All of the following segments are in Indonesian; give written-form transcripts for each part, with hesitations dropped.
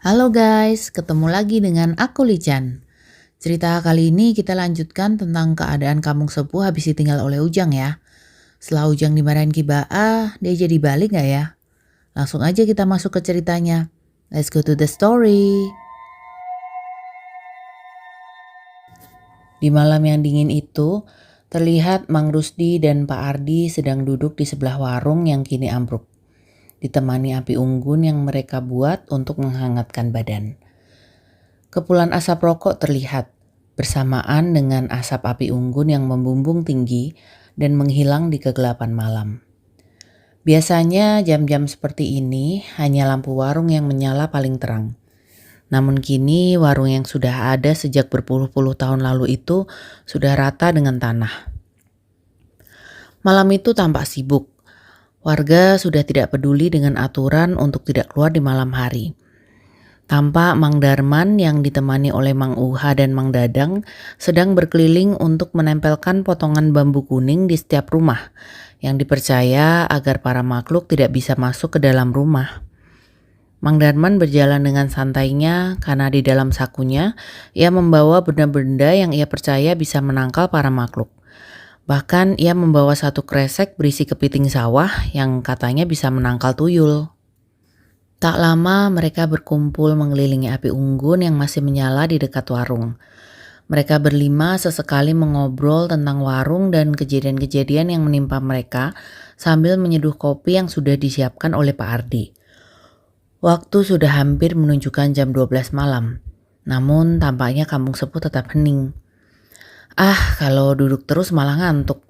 Halo guys, ketemu lagi dengan aku Lican. Cerita kali ini kita lanjutkan tentang keadaan kampung sepuh habis ditinggal oleh Ujang ya. Setelah Ujang dimarahin Ki Baah, dia jadi balik gak ya? Langsung aja kita masuk ke ceritanya. Let's go to the story. Di malam yang dingin itu, terlihat Mang Rusdi dan Pak Ardi sedang duduk di sebelah warung yang kini ambruk, ditemani api unggun yang mereka buat untuk menghangatkan badan. Kepulan asap rokok terlihat, bersamaan dengan asap api unggun yang membumbung tinggi dan menghilang di kegelapan malam. Biasanya jam-jam seperti ini hanya lampu warung yang menyala paling terang. Namun kini warung yang sudah ada sejak berpuluh-puluh tahun lalu itu sudah rata dengan tanah. Malam itu tampak sibuk. Warga sudah tidak peduli dengan aturan untuk tidak keluar di malam hari. Tampak Mang Darman yang ditemani oleh Mang Uha dan Mang Dadang sedang berkeliling untuk menempelkan potongan bambu kuning di setiap rumah yang dipercaya agar para makhluk tidak bisa masuk ke dalam rumah. Mang Darman berjalan dengan santainya karena di dalam sakunya ia membawa benda-benda yang ia percaya bisa menangkal para makhluk. Bahkan ia membawa satu kresek berisi kepiting sawah yang katanya bisa menangkal tuyul. Tak lama mereka berkumpul mengelilingi api unggun yang masih menyala di dekat warung. Mereka berlima sesekali mengobrol tentang warung dan kejadian-kejadian yang menimpa mereka sambil menyeduh kopi yang sudah disiapkan oleh Pak Ardi. Waktu sudah hampir menunjukkan jam 12 malam, namun tampaknya kampung sepuh tetap hening. Kalau duduk terus malah ngantuk.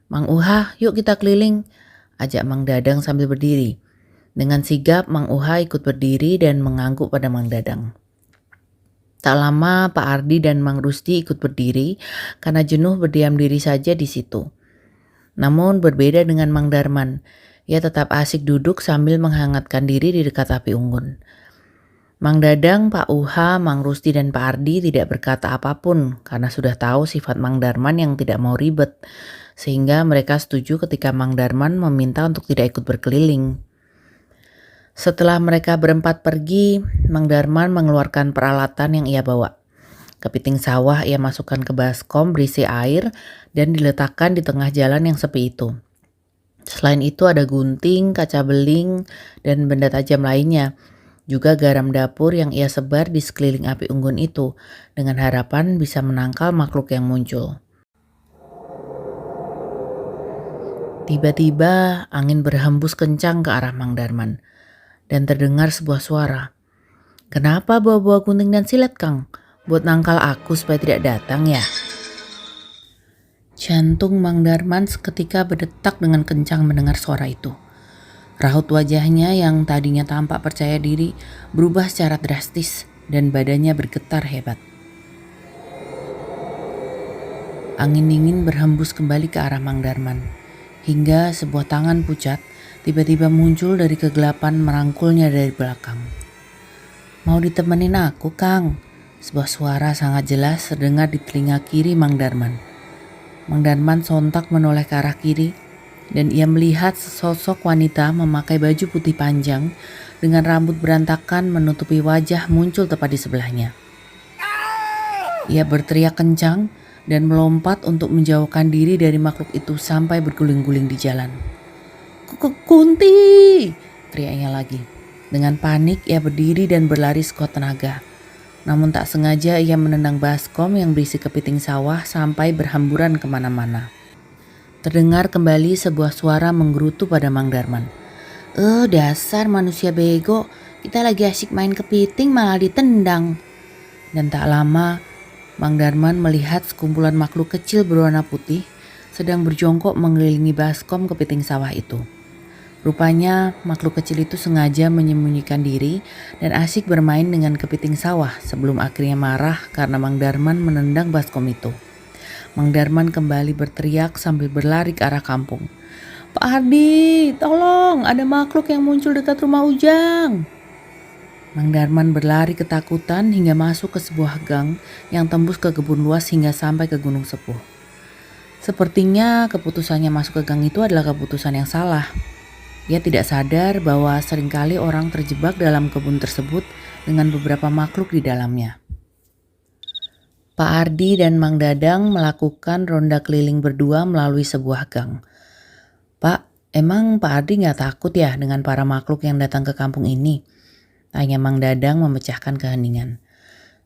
Mang Uha, yuk kita keliling, ajak Mang Dadang sambil berdiri. Dengan sigap Mang Uha ikut berdiri dan mengangguk pada Mang Dadang. Tak lama Pak Ardi dan Mang Rusdi ikut berdiri karena jenuh berdiam diri saja di situ. Namun berbeda dengan Mang Darman, ia tetap asik duduk sambil menghangatkan diri di dekat api unggun. Mang Dadang, Pak Uha, Mang Rusdi dan Pak Ardi tidak berkata apapun karena sudah tahu sifat Mang Darman yang tidak mau ribet, sehingga mereka setuju ketika Mang Darman meminta untuk tidak ikut berkeliling. Setelah mereka berempat pergi, Mang Darman mengeluarkan peralatan yang ia bawa. Kepiting sawah ia masukkan ke baskom berisi air dan diletakkan di tengah jalan yang sepi itu. Selain itu ada gunting, kaca beling, dan benda tajam lainnya. Juga garam dapur yang ia sebar di sekeliling api unggun itu dengan harapan bisa menangkal makhluk yang muncul. Tiba-tiba angin berhembus kencang ke arah Mang Darman dan terdengar sebuah suara. "Kenapa bawa-bawa gunting dan silet, Kang? Buat nangkal aku supaya tidak datang ya?" Jantung Mang Darman seketika berdetak dengan kencang mendengar suara itu. Raut wajahnya yang tadinya tampak percaya diri berubah secara drastis dan badannya bergetar hebat. Angin dingin berhembus kembali ke arah Mang Darman, hingga sebuah tangan pucat tiba-tiba muncul dari kegelapan merangkulnya dari belakang. "Mau ditemenin aku, Kang?" Sebuah suara sangat jelas terdengar di telinga kiri Mang Darman. Mang Darman sontak menoleh ke arah kiri dan ia melihat sesosok wanita memakai baju putih panjang dengan rambut berantakan menutupi wajah muncul tepat di sebelahnya. Ia berteriak kencang dan melompat untuk menjauhkan diri dari makhluk itu sampai berguling-guling di jalan. "Kunti!" teriaknya lagi. Dengan panik ia berdiri dan berlari sekuat tenaga. Namun tak sengaja ia menendang baskom yang berisi kepiting sawah sampai berhamburan kemana-mana. Terdengar kembali sebuah suara menggerutu pada Mang Darman. Dasar manusia bego, kita lagi asyik main kepiting malah ditendang." Dan tak lama, Mang Darman melihat sekumpulan makhluk kecil berwarna putih sedang berjongkok mengelilingi baskom kepiting sawah itu. Rupanya makhluk kecil itu sengaja menyembunyikan diri dan asyik bermain dengan kepiting sawah sebelum akhirnya marah karena Mang Darman menendang baskom itu. Mang Darman kembali berteriak sambil berlari ke arah kampung. "Pak Ardi, tolong, ada makhluk yang muncul dekat rumah Ujang." Mang Darman berlari ketakutan hingga masuk ke sebuah gang yang tembus ke kebun luas hingga sampai ke Gunung Sepuh. Sepertinya keputusannya masuk ke gang itu adalah keputusan yang salah. Ia tidak sadar bahwa seringkali orang terjebak dalam kebun tersebut dengan beberapa makhluk di dalamnya. Pak Ardi dan Mang Dadang melakukan ronda keliling berdua melalui sebuah gang. "Pak, emang Pak Ardi nggak takut ya dengan para makhluk yang datang ke kampung ini?" tanya Mang Dadang memecahkan keheningan.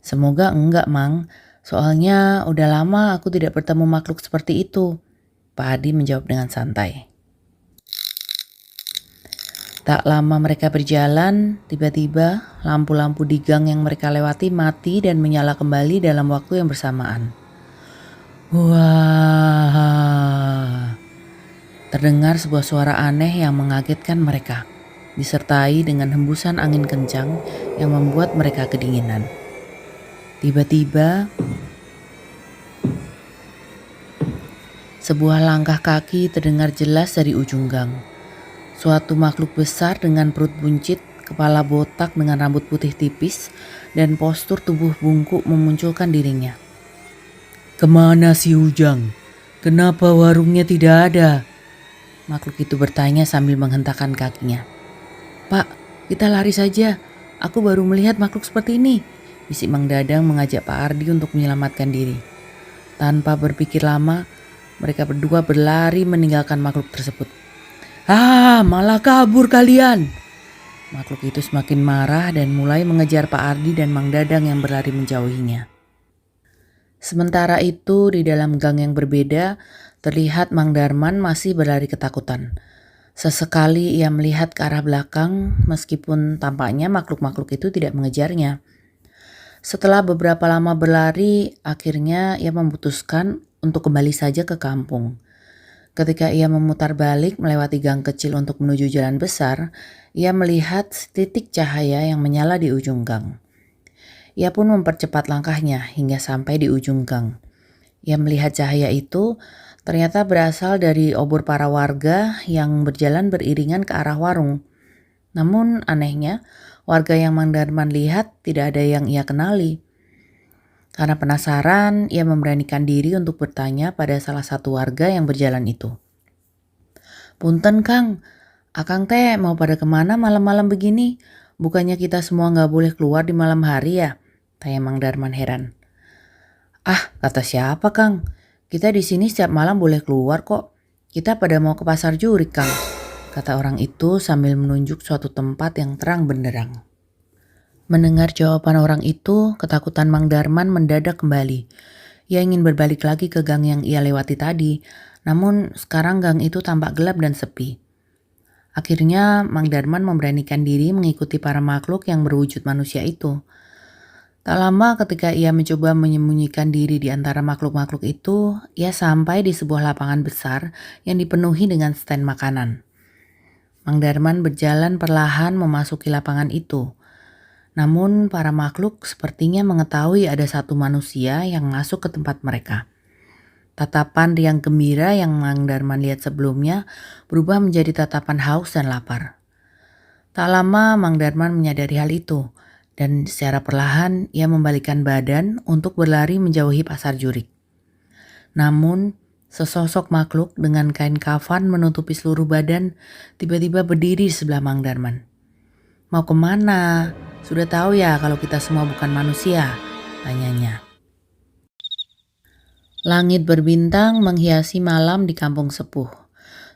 "Semoga enggak, Mang. Soalnya udah lama aku tidak bertemu makhluk seperti itu." Pak Ardi menjawab dengan santai. Tak lama mereka berjalan, tiba-tiba lampu-lampu di gang yang mereka lewati mati dan menyala kembali dalam waktu yang bersamaan. Wah! Terdengar sebuah suara aneh yang mengagetkan mereka, disertai dengan hembusan angin kencang yang membuat mereka kedinginan. Tiba-tiba, sebuah langkah kaki terdengar jelas dari ujung gang. Suatu makhluk besar dengan perut buncit, kepala botak dengan rambut putih tipis, dan postur tubuh bungkuk memunculkan dirinya. "Kemana si Ujang? Kenapa warungnya tidak ada?" Makhluk itu bertanya sambil menghentakkan kakinya. "Pak, kita lari saja. Aku baru melihat makhluk seperti ini," bisik Mang Dadang mengajak Pak Ardi untuk menyelamatkan diri. Tanpa berpikir lama, mereka berdua berlari meninggalkan makhluk tersebut. "Ah, malah kabur kalian!" Makhluk itu semakin marah dan mulai mengejar Pak Ardi dan Mang Dadang yang berlari menjauhinya. Sementara itu di dalam gang yang berbeda, terlihat Mang Darman masih berlari ketakutan. Sesekali ia melihat ke arah belakang meskipun tampaknya makhluk-makhluk itu tidak mengejarnya. Setelah beberapa lama berlari, akhirnya ia memutuskan untuk kembali saja ke kampung. Ketika ia memutar balik melewati gang kecil untuk menuju jalan besar, ia melihat titik cahaya yang menyala di ujung gang. Ia pun mempercepat langkahnya hingga sampai di ujung gang. Ia melihat cahaya itu ternyata berasal dari obor para warga yang berjalan beriringan ke arah warung. Namun anehnya, warga yang Mang Darman lihat tidak ada yang ia kenali. Karena penasaran, ia memberanikan diri untuk bertanya pada salah satu warga yang berjalan itu. "Punten Kang, Akang teh mau pada kemana malam-malam begini? Bukannya kita semua gak boleh keluar di malam hari ya?" tanya Mang Darman heran. "Ah, kata siapa Kang? Kita di sini setiap malam boleh keluar kok. Kita pada mau ke pasar jurik Kang," kata orang itu sambil menunjuk suatu tempat yang terang benderang. Mendengar jawaban orang itu, ketakutan Mang Darman mendadak kembali. Ia ingin berbalik lagi ke gang yang ia lewati tadi, namun sekarang gang itu tampak gelap dan sepi. Akhirnya Mang Darman memberanikan diri mengikuti para makhluk yang berwujud manusia itu. Tak lama ketika ia mencoba menyembunyikan diri di antara makhluk-makhluk itu, ia sampai di sebuah lapangan besar yang dipenuhi dengan stand makanan. Mang Darman berjalan perlahan memasuki lapangan itu. Namun para makhluk sepertinya mengetahui ada satu manusia yang masuk ke tempat mereka. Tatapan riang gembira yang Mang Darman lihat sebelumnya berubah menjadi tatapan haus dan lapar. Tak lama Mang Darman menyadari hal itu dan secara perlahan ia membalikkan badan untuk berlari menjauhi pasar jurik. Namun sesosok makhluk dengan kain kafan menutupi seluruh badan tiba-tiba berdiri di sebelah Mang Darman. "Mau kemana? Sudah tahu ya kalau kita semua bukan manusia?" tanyanya. Langit berbintang menghiasi malam di kampung sepuh.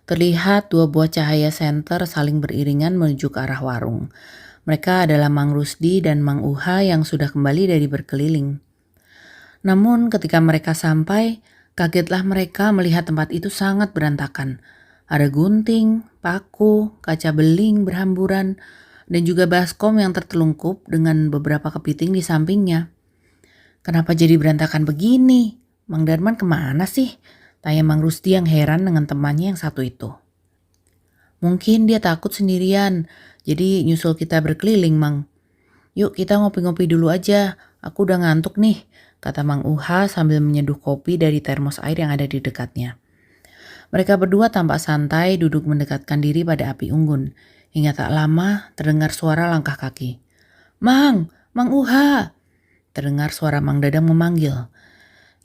Terlihat dua buah cahaya senter saling beriringan menuju ke arah warung. Mereka adalah Mang Rusdi dan Mang Uha yang sudah kembali dari berkeliling. Namun ketika mereka sampai, kagetlah mereka melihat tempat itu sangat berantakan. Ada gunting, paku, kaca beling berhamburan, dan juga baskom yang tertelungkup dengan beberapa kepiting di sampingnya. "Kenapa jadi berantakan begini? Mang Darman kemana sih?" tanya Mang Rusdi yang heran dengan temannya yang satu itu. "Mungkin dia takut sendirian, jadi nyusul kita berkeliling, Mang. Yuk kita ngopi-ngopi dulu aja, aku udah ngantuk nih," kata Mang Uha sambil menyeduh kopi dari termos air yang ada di dekatnya. Mereka berdua tampak santai duduk mendekatkan diri pada api unggun. Hingga tak lama terdengar suara langkah kaki. "Mang, Mang Uha!" Terdengar suara Mang Dadang memanggil.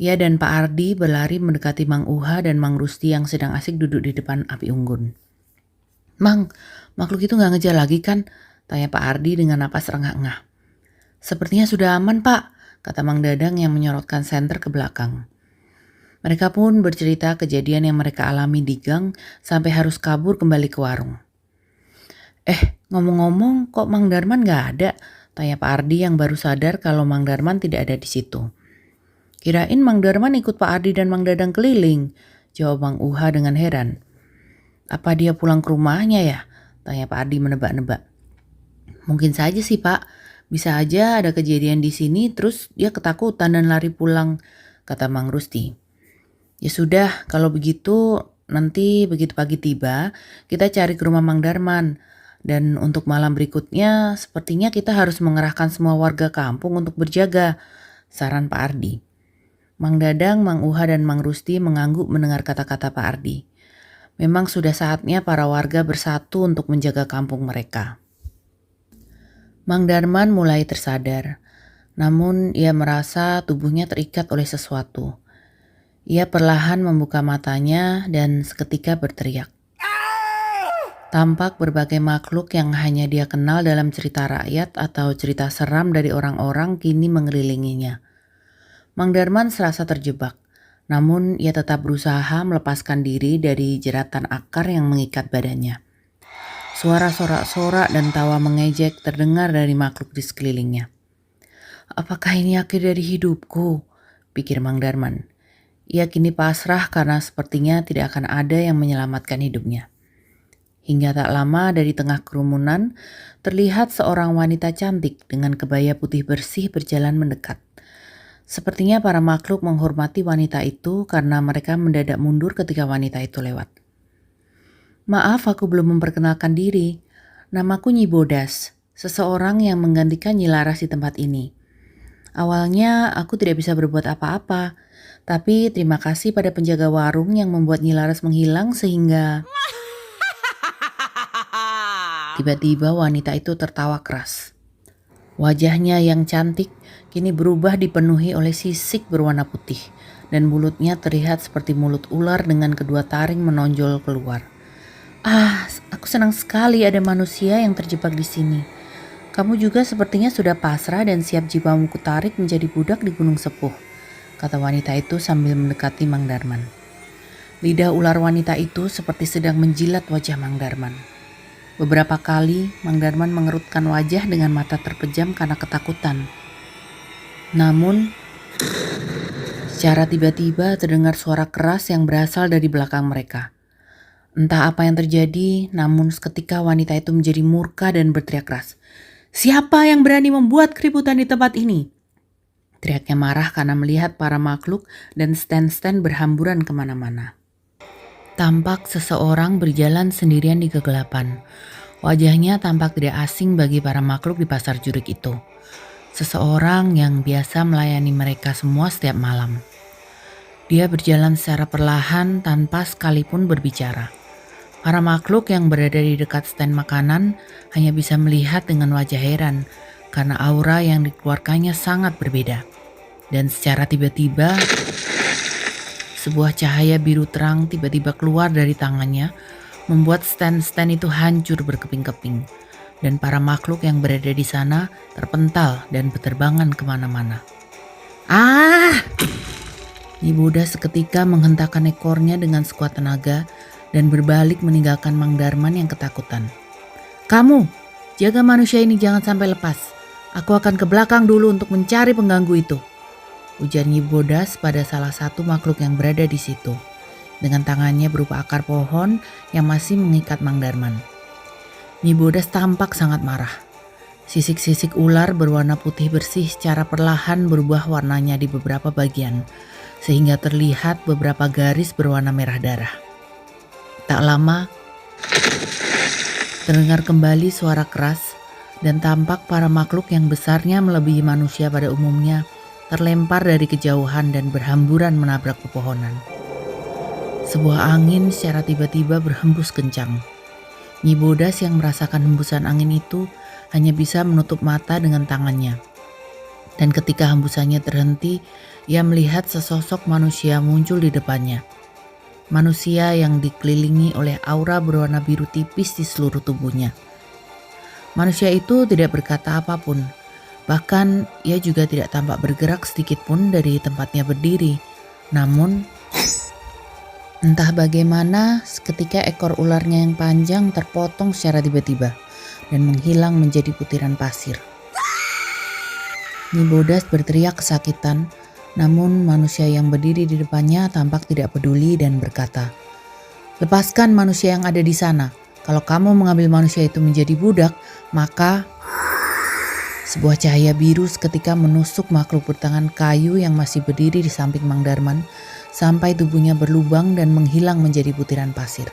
Ia dan Pak Ardi berlari mendekati Mang Uha dan Mang Rusdi yang sedang asik duduk di depan api unggun. "Mang, makhluk itu nggak ngejar lagi kan?" tanya Pak Ardi dengan napas rengah-engah. "Sepertinya sudah aman, Pak," kata Mang Dadang yang menyorotkan senter ke belakang. Mereka pun bercerita kejadian yang mereka alami di gang sampai harus kabur kembali ke warung. Ngomong-ngomong, kok Mang Darman nggak ada?" tanya Pak Ardi yang baru sadar kalau Mang Darman tidak ada di situ. "Kirain Mang Darman ikut Pak Ardi dan Mang Dadang keliling," jawab Mang Uha dengan heran. "Apa dia pulang ke rumahnya ya?" tanya Pak Ardi menebak-nebak. "Mungkin saja sih, Pak. Bisa aja ada kejadian di sini terus dia ketakutan dan lari pulang," kata Mang Rusdi. "Ya sudah, kalau begitu nanti begitu pagi tiba, kita cari ke rumah Mang Darman. Dan untuk malam berikutnya sepertinya kita harus mengerahkan semua warga kampung untuk berjaga," saran Pak Ardi. Mang Dadang, Mang Uha, dan Mang Rusdi mengangguk mendengar kata-kata Pak Ardi. Memang sudah saatnya para warga bersatu untuk menjaga kampung mereka. Mang Darman mulai tersadar, namun ia merasa tubuhnya terikat oleh sesuatu. Ia perlahan membuka matanya dan seketika berteriak. Tampak berbagai makhluk yang hanya dia kenal dalam cerita rakyat atau cerita seram dari orang-orang kini mengelilinginya. Mang Darman serasa terjebak, namun ia tetap berusaha melepaskan diri dari jeratan akar yang mengikat badannya. Suara sorak-sorak dan tawa mengejek terdengar dari makhluk di sekelilingnya. "Apakah ini akhir dari hidupku?" pikir Mang Darman. Ia kini pasrah karena sepertinya tidak akan ada yang menyelamatkan hidupnya. Hingga tak lama dari tengah kerumunan, terlihat seorang wanita cantik dengan kebaya putih bersih berjalan mendekat. Sepertinya para makhluk menghormati wanita itu karena mereka mendadak mundur ketika wanita itu lewat. "Maaf, aku belum memperkenalkan diri. Namaku Nyi Bodas, seseorang yang menggantikan Nyi Laras di tempat ini. Awalnya aku tidak bisa berbuat apa-apa, tapi terima kasih pada penjaga warung yang membuat Nyi Laras menghilang sehingga..." Tiba-tiba wanita itu tertawa keras. Wajahnya yang cantik kini berubah dipenuhi oleh sisik berwarna putih dan mulutnya terlihat seperti mulut ular dengan kedua taring menonjol keluar. Aku senang sekali ada manusia yang terjebak di sini. Kamu juga sepertinya sudah pasrah dan siap jiwamu kutarik menjadi budak di Gunung Sepuh," kata wanita itu sambil mendekati Mang Darman. Lidah ular wanita itu seperti sedang menjilat wajah Mang Darman. Beberapa kali Mang Darman mengerutkan wajah dengan mata terpejam karena ketakutan. Namun, secara tiba-tiba terdengar suara keras yang berasal dari belakang mereka. Entah apa yang terjadi, namun seketika wanita itu menjadi murka dan berteriak keras. "Siapa yang berani membuat keributan di tempat ini?" Teriaknya marah karena melihat para makhluk dan stand-stand berhamburan kemana-mana. Tampak seseorang berjalan sendirian di kegelapan. Wajahnya tampak tidak asing bagi para makhluk di pasar jurik itu. Seseorang yang biasa melayani mereka semua setiap malam. Dia berjalan secara perlahan tanpa sekalipun berbicara. Para makhluk yang berada di dekat stand makanan hanya bisa melihat dengan wajah heran karena aura yang dikeluarkannya sangat berbeda. Dan secara tiba-tiba, sebuah cahaya biru terang tiba-tiba keluar dari tangannya, membuat stand-stand itu hancur berkeping-keping. Dan para makhluk yang berada di sana terpental dan berterbangan kemana-mana. Nyi Bodas seketika menghentakkan ekornya dengan sekuat tenaga dan berbalik meninggalkan Mang Darman yang ketakutan. "Kamu, jaga manusia ini jangan sampai lepas. Aku akan ke belakang dulu untuk mencari pengganggu itu," ujar Nyi Bodas pada salah satu makhluk yang berada di situ. Dengan tangannya berupa akar pohon yang masih mengikat Mang Darman. Nyi Bodas tampak sangat marah. Sisik-sisik ular berwarna putih bersih secara perlahan berubah warnanya di beberapa bagian, sehingga terlihat beberapa garis berwarna merah darah. Tak lama, terdengar kembali suara keras dan tampak para makhluk yang besarnya melebihi manusia pada umumnya terlempar dari kejauhan dan berhamburan menabrak pepohonan. Sebuah angin secara tiba-tiba berhembus kencang. Nyi Bodas yang merasakan hembusan angin itu hanya bisa menutup mata dengan tangannya. Dan ketika hembusannya terhenti, ia melihat sesosok manusia muncul di depannya. Manusia yang dikelilingi oleh aura berwarna biru tipis di seluruh tubuhnya. Manusia itu tidak berkata apapun. Bahkan ia juga tidak tampak bergerak sedikit pun dari tempatnya berdiri. Namun entah bagaimana seketika ekor ularnya yang panjang terpotong secara tiba-tiba dan menghilang menjadi butiran pasir. Nibodas berteriak kesakitan, namun manusia yang berdiri di depannya tampak tidak peduli dan berkata, "Lepaskan manusia yang ada di sana. Kalau kamu mengambil manusia itu menjadi budak, maka..." Sebuah cahaya biru seketika menusuk makhluk bertangan kayu yang masih berdiri di samping Mang Darman sampai tubuhnya berlubang dan menghilang menjadi butiran pasir.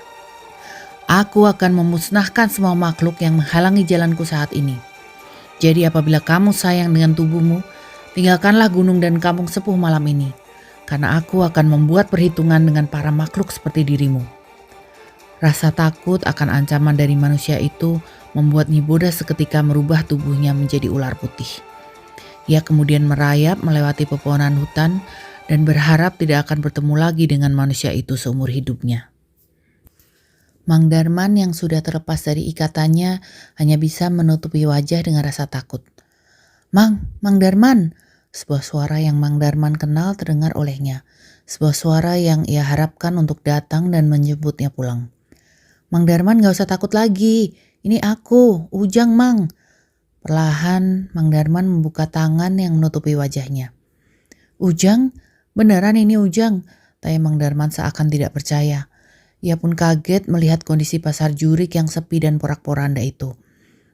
"Aku akan memusnahkan semua makhluk yang menghalangi jalanku saat ini. Jadi apabila kamu sayang dengan tubuhmu, tinggalkanlah gunung dan kampung sepuh malam ini, karena aku akan membuat perhitungan dengan para makhluk seperti dirimu." Rasa takut akan ancaman dari manusia itu membuat Nibodas seketika merubah tubuhnya menjadi ular putih. Ia kemudian merayap melewati pepohonan hutan dan berharap tidak akan bertemu lagi dengan manusia itu seumur hidupnya. Mang Darman yang sudah terlepas dari ikatannya hanya bisa menutupi wajah dengan rasa takut. Mang Darman!" Sebuah suara yang Mang Darman kenal terdengar olehnya. Sebuah suara yang ia harapkan untuk datang dan menjemputnya pulang. "Mang Darman, gak usah takut lagi. Ini aku, Ujang, Mang." Perlahan Mang Darman membuka tangan yang menutupi wajahnya. "Ujang? Beneran ini Ujang?" tanya Mang Darman seakan tidak percaya. Ia pun kaget melihat kondisi pasar jurik yang sepi dan porak-poranda itu.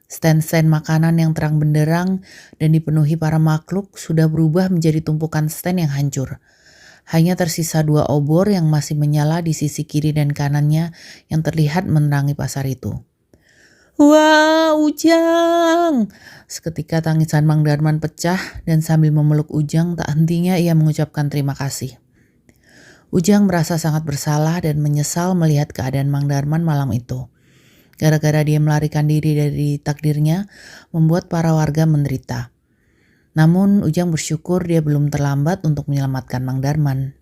Stand-stand makanan yang terang benderang dan dipenuhi para makhluk sudah berubah menjadi tumpukan stand yang hancur. Hanya tersisa 2 obor yang masih menyala di sisi kiri dan kanannya yang terlihat menerangi pasar itu. "Wah, Ujang!" Seketika tangisan Mang Darman pecah dan sambil memeluk Ujang tak hentinya ia mengucapkan terima kasih. Ujang merasa sangat bersalah dan menyesal melihat keadaan Mang Darman malam itu. Gara-gara dia melarikan diri dari takdirnya, membuat para warga menderita. Namun Ujang bersyukur dia belum terlambat untuk menyelamatkan Mang Darman.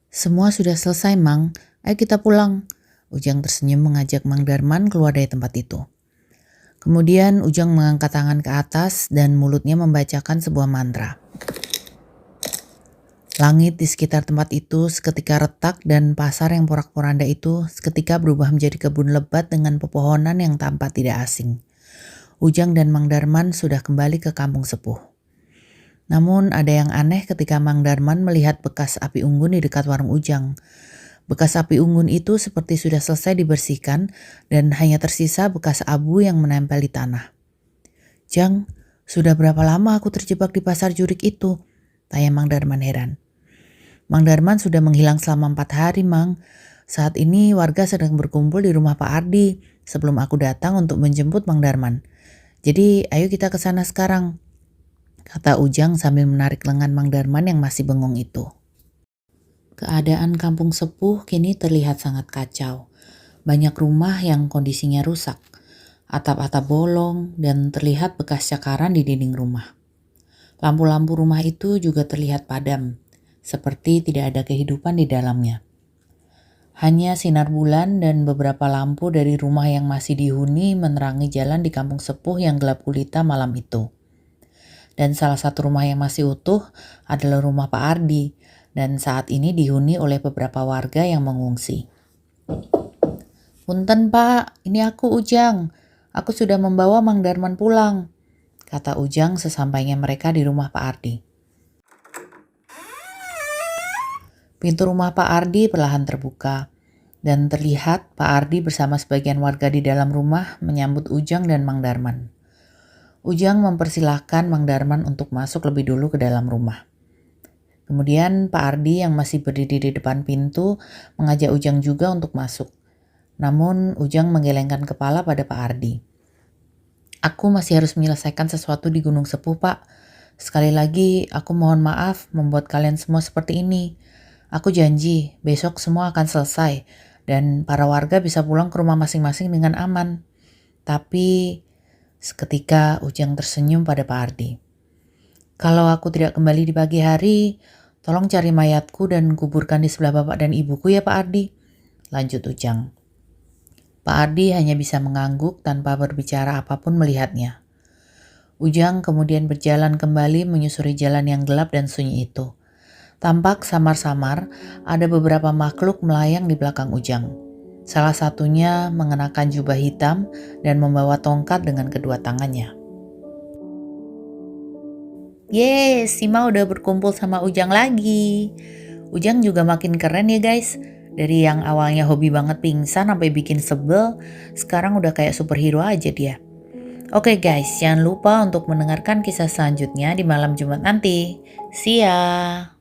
"Semua sudah selesai, Mang. Ayo kita pulang." Ujang tersenyum mengajak Mang Darman keluar dari tempat itu. Kemudian Ujang mengangkat tangan ke atas dan mulutnya membacakan sebuah mantra. Langit di sekitar tempat itu seketika retak dan pasar yang porak-poranda itu seketika berubah menjadi kebun lebat dengan pepohonan yang tampak tidak asing. Ujang dan Mang Darman sudah kembali ke kampung sepuh. Namun ada yang aneh ketika Mang Darman melihat bekas api unggun di dekat warung Ujang. Bekas api unggun itu seperti sudah selesai dibersihkan dan hanya tersisa bekas abu yang menempel di tanah. "Jang, sudah berapa lama aku terjebak di pasar jurik itu?" tanya Mang Darman heran. "Mang Darman sudah menghilang selama 4 hari, Mang. Saat ini warga sedang berkumpul di rumah Pak Ardi sebelum aku datang untuk menjemput Mang Darman. Jadi ayo kita ke sana sekarang," kata Ujang sambil menarik lengan Mang Darman yang masih bengong itu. Keadaan kampung sepuh kini terlihat sangat kacau. Banyak rumah yang kondisinya rusak, atap-atap bolong dan terlihat bekas cakaran di dinding rumah. Lampu-lampu rumah itu juga terlihat padam, seperti tidak ada kehidupan di dalamnya. Hanya sinar bulan dan beberapa lampu dari rumah yang masih dihuni menerangi jalan di kampung sepuh yang gelap gulita malam itu. Dan salah satu rumah yang masih utuh adalah rumah Pak Ardi, dan saat ini dihuni oleh beberapa warga yang mengungsi. "Punten Pak, ini aku Ujang. Aku sudah membawa Mang Darman pulang," kata Ujang sesampainya mereka di rumah Pak Ardi. Pintu rumah Pak Ardi perlahan terbuka dan terlihat Pak Ardi bersama sebagian warga di dalam rumah menyambut Ujang dan Mang Darman. Ujang mempersilahkan Mang Darman untuk masuk lebih dulu ke dalam rumah. Kemudian Pak Ardi yang masih berdiri di depan pintu mengajak Ujang juga untuk masuk. Namun Ujang menggelengkan kepala pada Pak Ardi. "Aku masih harus menyelesaikan sesuatu di Gunung Sepuh, Pak. Sekali lagi aku mohon maaf membuat kalian semua seperti ini. Aku janji besok semua akan selesai dan para warga bisa pulang ke rumah masing-masing dengan aman." Tapi seketika Ujang tersenyum pada Pak Ardi. "Kalau aku tidak kembali di pagi hari, Tolong cari mayatku dan kuburkan di sebelah bapak dan ibuku ya Pak Ardi, lanjut Ujang. Pak Ardi hanya bisa mengangguk tanpa berbicara apapun melihatnya. Ujang kemudian berjalan kembali menyusuri jalan yang gelap dan sunyi itu. Tampak samar-samar ada beberapa makhluk melayang di belakang Ujang. Salah satunya mengenakan jubah hitam dan membawa tongkat dengan kedua tangannya. Yes, Sima udah berkumpul sama Ujang lagi. Ujang juga makin keren ya guys. Dari yang awalnya hobi banget pingsan sampai bikin sebel, sekarang udah kayak superhero aja dia. Oke guys, jangan lupa untuk mendengarkan kisah selanjutnya di malam Jumat nanti. See ya!